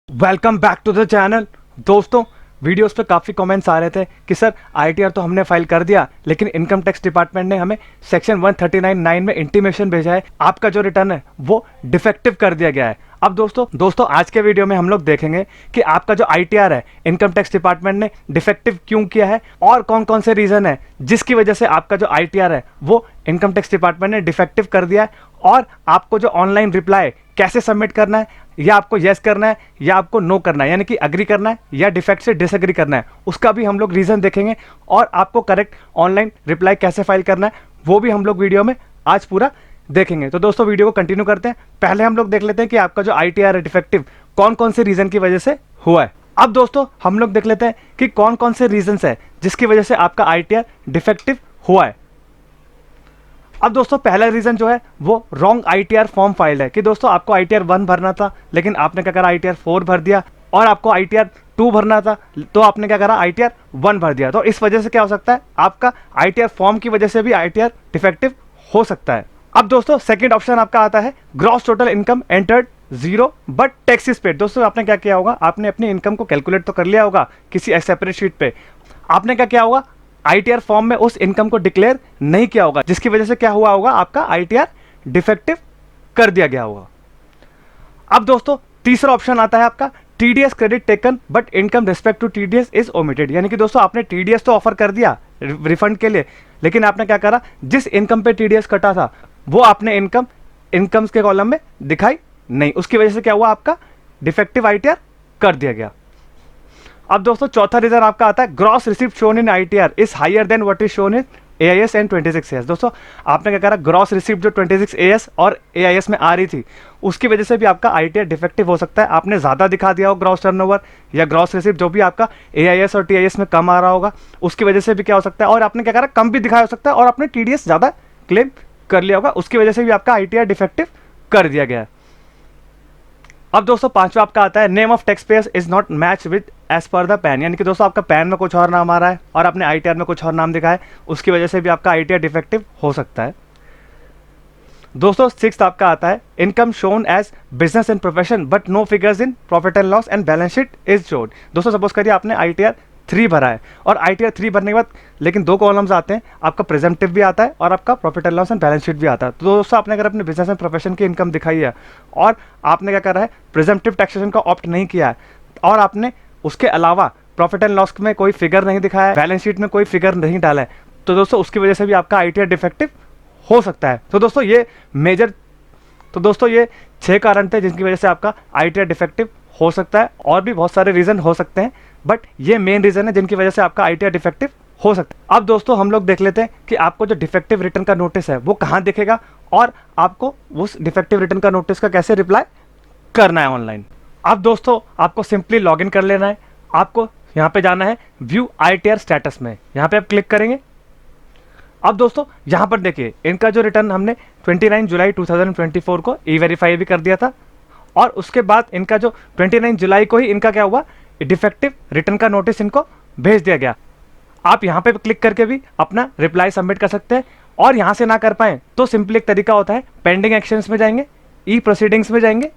Welcome back to the channel. दोस्तों, videos पे काफ़ी कमेंट्स आ रहे थे कि सर आईटीआर तो हमने फाइल कर दिया, लेकिन इनकम टैक्स डिपार्टमेंट ने हमें सेक्शन 139(9) में इंटीमेशन भेजा है, आपका जो रिटर्न है वो डिफेक्टिव कर दिया गया है। अब दोस्तों आज के वीडियो में हम लोग देखेंगे कि आपका जो आईटीआर है इनकम टैक्स डिपार्टमेंट ने डिफेक्टिव क्यों किया है और कौन कौन से रीज़न है जिसकी वजह से आपका जो आईटीआर है वो इनकम टैक्स डिपार्टमेंट ने डिफेक्टिव कर दिया है, और आपको जो ऑनलाइन रिप्लाई कैसे सबमिट करना है, या आपको यस करना है या आपको नो करना है, यानी कि अग्री करना है या डिफेक्ट से डिसएग्री करना है, उसका भी हम लोग रीज़न देखेंगे। और आपको करेक्ट ऑनलाइन रिप्लाई कैसे फाइल करना है वो भी हम लोग वीडियो में आज पूरा देखेंगे। तो दोस्तों वीडियो को कंटिन्यू करते हैं। पहले हम लोग देख लेते हैं कि आपका जो आईटीआर है डिफेक्टिव कौन कौन से रीज़न की वजह से हुआ है। अब दोस्तों हम लोग देख लेते हैं कि कौन कौन से रीजंस है जिसकी वजह से आपका आईटीआर डिफेक्टिव हुआ है। अब दोस्तों पहला रीजन जो है वो रॉन्ग आईटीआर फॉर्म फाइल्ड है, कि दोस्तों आपको आईटीआर 1 भरना था लेकिन आपने क्या करा आईटीआर 4 भर दिया, और आपको आईटीआर 2 भरना था तो आपने क्या करा आईटीआर 1 भर दिया। तो इस वजह से क्या हो सकता है, आपका आईटीआर फॉर्म की वजह से भी आईटीआर डिफेक्टिव हो सकता है। अब दोस्तों सेकंड ऑप्शन आपका आता है gross total income entered 0 but tax is paid. दोस्तों आपने क्या किया होगा, आपने अपनी इनकम को कैलकुलेट तो कर लिया होगा किसी सेपरेट शीट पे, आपने क्या किया होगा आईटीआर फॉर्म में उस इनकम को डिक्लेयर नहीं किया होगा, जिसकी वजह से क्या हुआ होगा आपका आईटीआर डिफेक्टिव कर दिया गया होगा। अब दोस्तों तीसरा ऑप्शन आता है आपका TDS credit taken but income respect to TDS is omitted, यानी कि दोस्तों आपने टीडीएस तो ऑफर कर दिया रिफंड के लिए, लेकिन आपने क्या करा जिस इनकम पे टीडीएस कटा था वो आपने इनकम्स के कॉलम में दिखाई नहीं, उसकी वजह से क्या हुआ आपका डिफेक्टिव आईटीआर कर दिया गया। अब दोस्तों चौथा रीजन आपका आता है gross receipt shown in ITR is higher than what is shown in AIS and 26AS। दोस्तों आपने क्या करा ग्रॉस रिसिप्ट जो 26AS और एआईएस में आ रही थी उसकी वजह से भी आपका आईटीआर डिफेक्टिव हो सकता है। आपने ज़्यादा दिखा दिया हो ग्रॉस टर्नओवर या ग्रॉस रिसिप्ट जो भी आपका एआईएस और टीआईएस में कम आ रहा होगा, उसकी वजह से भी क्या हो सकता है, और आपने क्या करा कम भी दिखाया हो सकता है और आपने टीडीएस ज़्यादा क्लेम कर लिया होगा, उसकी वजह से भी आपका आईटीआर डिफेक्टिव कर दिया गया है। अब दोस्तों पांचवा आपका आता है name of tax payers is not match with as per the PAN, यानी कि दोस्तों आपका पैन में कुछ और नाम आ रहा है और आपने आईटीआर में कुछ और नाम दिखा है, उसकी वजह से भी आपका आईटीआर डिफेक्टिव हो सकता है। दोस्तों सिक्स्थ आपका आता है income shown as business and profession but no figures in profit and loss and balance sheet is shown. दोस्तों सपोज करिए आपने आईटीआर 3 भरा है और आईटीआर 3 भरने के बाद लेकिन 2 कॉलम्स आते हैं, आपका प्रेजेंटिव भी आता है और आपका profit and loss and balance sheet भी आता है। तो दोस्तों आपने अगर अपने बिजनेस एंड प्रोफेशन की इनकम दिखाई है और आपने क्या करा है प्रेजेंटिव टैक्सेशन का ऑप्ट नहीं किया है और आपने उसके अलावा प्रॉफिट एंड लॉस में कोई फिगर नहीं दिखाया है, बैलेंस शीट में कोई फिगर नहीं डाला है, तो दोस्तों उसकी वजह से भी आपका आईटीआर डिफेक्टिव हो सकता है। तो दोस्तों ये 6 कारण थे जिनकी वजह से आपका आईटीआर डिफेक्टिव हो सकता है, और भी बहुत सारे रीज़न हो सकते हैं बट ये मेन रीज़न है जिनकी वजह से आपका आईटीआर डिफेक्टिव हो सकता है। अब दोस्तों हम लोग देख लेते हैं कि आपको जो डिफेक्टिव रिटर्न का नोटिस है वो कहाँ दिखेगा और आपको उस डिफेक्टिव रिटर्न का नोटिस का कैसे रिप्लाई करना है ऑनलाइन। अब दोस्तों आपको सिंपली लॉगिन कर लेना है, आपको यहाँ पे जाना है व्यू आईटीआर स्टेटस में, यहाँ पे आप क्लिक करेंगे। अब दोस्तों यहाँ पर देखिए इनका जो रिटर्न हमने 29 जुलाई 2024 को ई वेरीफाई भी कर दिया था, और उसके बाद इनका जो 29 जुलाई को ही इनका क्या हुआ डिफेक्टिव रिटर्न का नोटिस इनको भेज दिया गया। आप यहाँ पे क्लिक करके भी अपना रिप्लाई सबमिट कर सकते हैं, और यहाँ से ना कर पाएँ तो सिंपली एक तरीका होता है पेंडिंग एक्शंस में जाएंगे, ई प्रोसीडिंग्स में जाएंगे।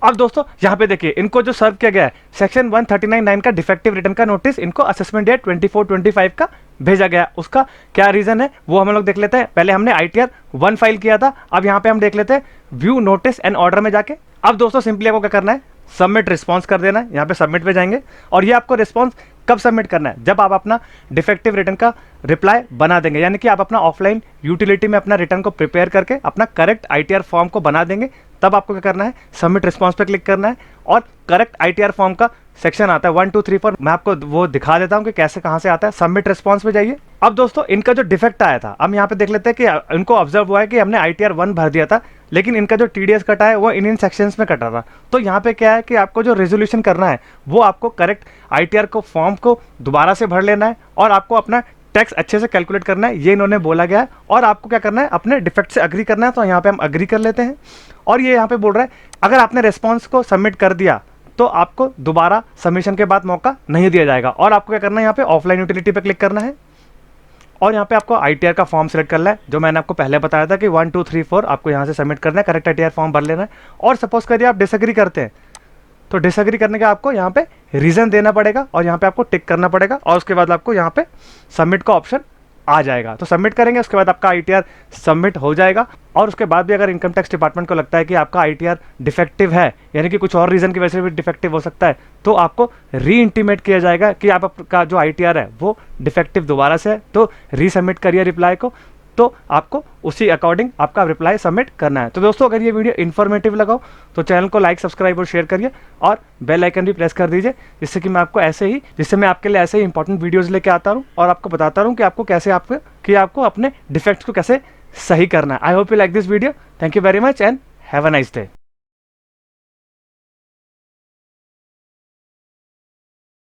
अब दोस्तों यहाँ पे देखिए इनको जो सर्व किया गया है सेक्शन 139(9) का डिफेक्टिव रिटर्न का नोटिस इनको असेसमेंट डेट 24/25 का भेजा गया। उसका क्या रीजन है वो हम लोग देख लेते हैं। पहले हमने आईटीआर 1 फाइल किया था, अब यहाँ पे हम देख लेते हैं व्यू नोटिस एंड ऑर्डर में जाके। अब दोस्तों सिंपली आपको क्या करना है सबमिट रिस्पॉन्स कर देना है, यहाँ पे सबमिट पे जाएंगे, और ये आपको रिस्पॉन्स कब सबमिट करना है जब आप अपना डिफेक्टिव रिटर्न का रिप्लाई बना देंगे, यानी कि आप अपना ऑफलाइन यूटिलिटी में अपना रिटर्न को प्रिपेयर करके अपना करेक्ट आईटीआर फॉर्म को बना देंगे, तब आपको क्या करना है सबमिट रिस्पॉन्स पे क्लिक करना है और करेक्ट आईटीआर फॉर्म का सेक्शन आता है 1 2 3 4, मैं आपको वो दिखा देता हूँ कि कैसे कहाँ से आता है। सबमिट रिस्पॉन्स पे जाइए। अब दोस्तों इनका जो डिफेक्ट आया था अब यहाँ पे देख लेते हैं कि इनको ऑब्जर्व हुआ है कि हमने आईटीआर 1 भर दिया था लेकिन इनका जो टीडीएस कटा है वो इन सेक्शंस में कटा था। तो यहाँ पे क्या है कि आपको जो रेजोल्यूशन करना है वो आपको करेक्ट आईटीआर को फॉर्म को दोबारा से भर लेना है और आपको अपना टैक्स अच्छे से कैलकुलेट करना है, ये इन्होंने बोला गया है, और आपको क्या करना है अपने डिफेक्ट से अग्री करना है। तो यहाँ पे हम अग्री कर लेते हैं, और ये यहाँ पे बोल रहा है अगर आपने रिस्पॉन्स को सबमिट कर दिया तो आपको दोबारा सबमिशन के बाद मौका नहीं दिया जाएगा, और आपको क्या करना है यहाँ पे ऑफलाइन यूटिलिटी पे क्लिक करना है और यहाँ पे आपको आईटीआर का फॉर्म सेलेक्ट करना है, जो मैंने आपको पहले बताया था कि 1 2 3 4 आपको यहाँ से सबमिट करना है, करेक्ट आईटीआर फॉर्म भर लेना है। और सपोज करिए आप डिसएग्री करते हैं तो डिसएग्री करने का आपको यहाँ पे रीज़न देना पड़ेगा और यहाँ पे आपको टिक करना पड़ेगा और उसके बाद आपको यहाँ पे सबमिट का ऑप्शन आ जाएगा। तो सबमिट करेंगे, उसके बाद आपका ITR सबमिट हो जाएगा। और उसके बाद भी अगर इनकम टैक्स डिपार्टमेंट को लगता है कि आपका ITR डिफेक्टिव है, यानी कि कुछ और रीज़न की वजह से भी डिफेक्टिव हो सकता है, तो आपको री इंटीमेट किया जाएगा कि आपका जो ITR है वो डिफेक्टिव दोबारा से है, तो रीसबमिट करिए रिप्लाई को। तो आपको उसी अकॉर्डिंग आपका रिप्लाई सबमिट करना है। तो दोस्तों, अगर ये वीडियो इन्फॉर्मेटिव लगा हो तो चैनल को लाइक, सब्सक्राइब और शेयर करिए और बेल आइकन भी प्रेस कर दीजिए, जिससे मैं आपके लिए ऐसे ही इंपॉर्टेंट वीडियोस लेके आता रहूँ और आपको बताता रहूँ कि आपको अपने डिफेक्ट्स को कैसे सही करना है। I hope you like this video. Thank you very much and have a nice day.